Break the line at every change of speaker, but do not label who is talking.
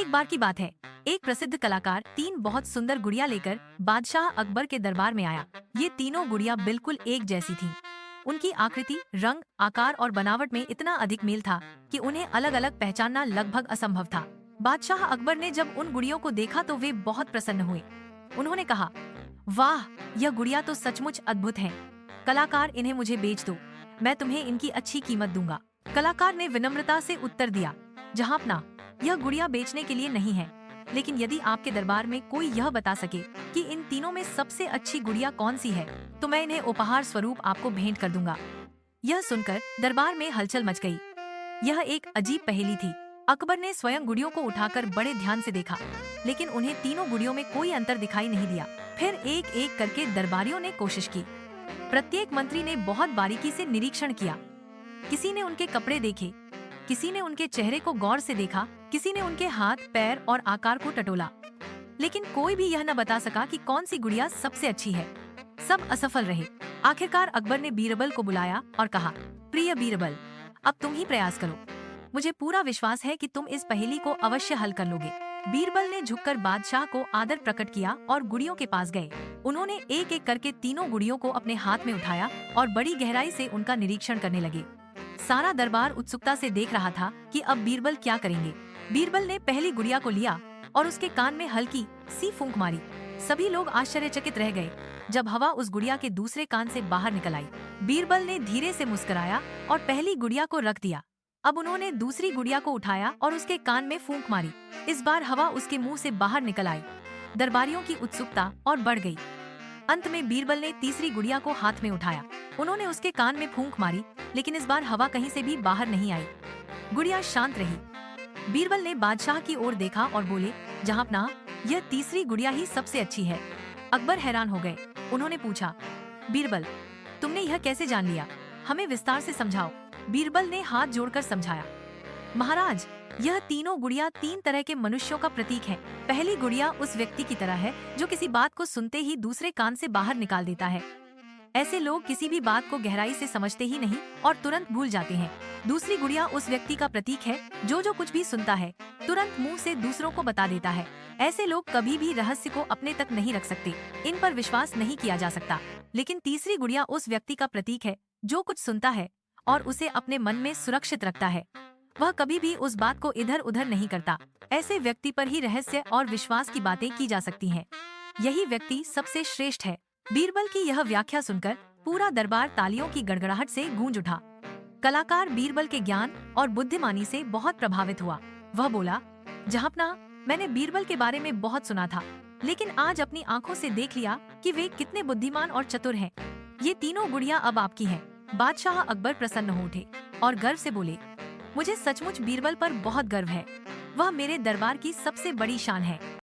एक बार की बात है, एक प्रसिद्ध कलाकार तीन बहुत सुंदर गुड़िया लेकर बादशाह अकबर के दरबार में आया। ये तीनों गुड़िया बिल्कुल एक जैसी थीं। उनकी आकृति, रंग, आकार और बनावट में इतना अधिक मेल था कि उन्हें अलग अलग पहचानना लगभग असंभव था। बादशाह अकबर ने जब उन गुड़ियों को देखा तो वे बहुत प्रसन्न हुए। उन्होंने कहा, वाह, यह गुड़िया तो सचमुच अद्भुत हैं। कलाकार, इन्हें मुझे बेच दो, मैं तुम्हें इनकी अच्छी कीमत दूंगा। कलाकार ने विनम्रता से उत्तर दिया, जहांपना, यह गुड़िया बेचने के लिए नहीं है, लेकिन यदि आपके दरबार में कोई यह बता सके कि इन तीनों में सबसे अच्छी गुड़िया कौन सी है, तो मैं इन्हें उपहार स्वरूप आपको भेंट कर दूंगा। यह सुनकर दरबार में हलचल मच गई। यह एक अजीब पहेली थी। अकबर ने स्वयं गुड़ियों को उठाकर बड़े ध्यान से देखा, लेकिन उन्हें तीनों गुड़ियों में कोई अंतर दिखाई नहीं दिया। फिर एक एक करके दरबारियों ने कोशिश की। प्रत्येक मंत्री ने बहुत बारीकी से निरीक्षण किया। किसी ने उनके कपड़े देखे, किसी ने उनके चेहरे को गौर से देखा, किसी ने उनके हाथ, पैर और आकार को टटोला, लेकिन कोई भी यह न बता सका कि कौन सी गुड़िया सबसे अच्छी है। सब असफल रहे। आखिरकार अकबर ने बीरबल को बुलाया और कहा, प्रिय बीरबल, अब तुम ही प्रयास करो। मुझे पूरा विश्वास है कि तुम इस पहेली को अवश्य हल कर लोगे। बीरबल ने झुककर बादशाह को आदर प्रकट किया और गुड़ियों के पास गए। उन्होंने एक एक करके तीनों गुड़ियों को अपने हाथ में उठाया और बड़ी गहराई से उनका निरीक्षण करने लगे। सारा दरबार उत्सुकता से देख रहा था कि अब बीरबल क्या करेंगे। बीरबल ने पहली गुड़िया को लिया और उसके कान में हल्की सी फूंक मारी। सभी लोग आश्चर्यचकित रह गए जब हवा उस गुड़िया के दूसरे कान से बाहर निकल आई। बीरबल ने धीरे से मुस्कुराया और पहली गुड़िया को रख दिया। अब उन्होंने दूसरी गुड़िया को उठाया और उसके कान में फूंक मारी। इस बार हवा उसके मुंह से बाहर निकल आई। दरबारियों की उत्सुकता और बढ़ गई। अंत में बीरबल ने तीसरी गुड़िया को हाथ में उठाया। उन्होंने उसके कान में फूंक मारी, लेकिन इस बार हवा कहीं से भी बाहर नहीं आई। गुड़िया शांत रही। बीरबल ने बादशाह की ओर देखा और बोले, जहांपनाह, यह तीसरी गुड़िया ही सबसे अच्छी है। अकबर हैरान हो गए। उन्होंने पूछा, बीरबल, तुमने यह कैसे जान लिया? हमें विस्तार से समझाओ। बीरबल ने हाथ जोड़कर समझाया, महाराज, यह तीनों गुड़िया तीन तरह के मनुष्यों का प्रतीक है। पहली गुड़िया उस व्यक्ति की तरह है जो किसी बात को सुनते ही दूसरे कान से बाहर निकाल देता है। ऐसे लोग किसी भी बात को गहराई से समझते ही नहीं और तुरंत भूल जाते हैं। दूसरी गुड़िया उस व्यक्ति का प्रतीक है जो कुछ भी सुनता है तुरंत मुंह से दूसरों को बता देता है। ऐसे लोग कभी भी रहस्य को अपने तक नहीं रख सकते, इन पर विश्वास नहीं किया जा सकता। लेकिन तीसरी गुड़िया उस व्यक्ति का प्रतीक है जो कुछ सुनता है और उसे अपने मन में सुरक्षित रखता है। वह कभी भी उस बात को इधर उधर नहीं करता। ऐसे व्यक्ति पर ही रहस्य और विश्वास की बातें की जा सकती हैं। यही व्यक्ति सबसे श्रेष्ठ है। बीरबल की यह व्याख्या सुनकर पूरा दरबार तालियों की गड़गड़ाहट से गूंज उठा। कलाकार बीरबल के ज्ञान और बुद्धिमानी से बहुत प्रभावित हुआ। वह बोला, जहांपनाह, मैंने बीरबल के बारे में बहुत सुना था, लेकिन आज अपनी आंखों से देख लिया कि वे कितने बुद्धिमान और चतुर हैं। ये तीनों गुड़िया अब आपकी हैं। बादशाह अकबर प्रसन्न हो उठे और गर्व से बोले, मुझे सचमुच बीरबल पर बहुत गर्व है। वह मेरे दरबार की सबसे बड़ी शान है।